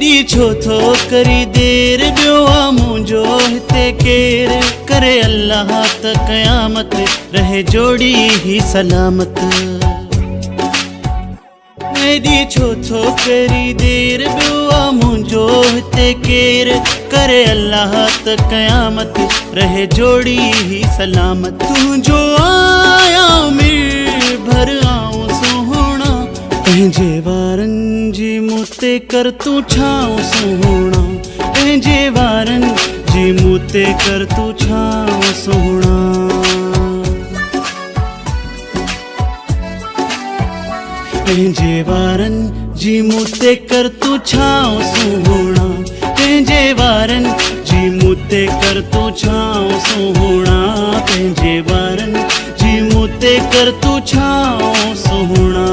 एदी छो थो करी देर बियो आ मुंहिंजो हिते केर करे अल्लाह त क़यामत रहे जोड़ी ही सलामत। एदी छो थो करी देर बियो आ मुंहिंजो हिते केर करे अल्लाह त क़यामत रहे जोड़ी ही सलामत। तुंहिंजो आया मिर भर आऊं सोहणा पंहिंजे वारनि जी मूं ते कर तूं छांव सोहणा पंहिंजे वारनि जी मूं ते कर तूं छांव सोहणा। पंहिंजे वारनि जी मूं ते कर तूं छांव सोहणा पंहिंजे वारनि जी मूं ते कर तूं छांव सोहणा पंहिंजे वारनि जी मूं ते कर तूं छांव सोहणा।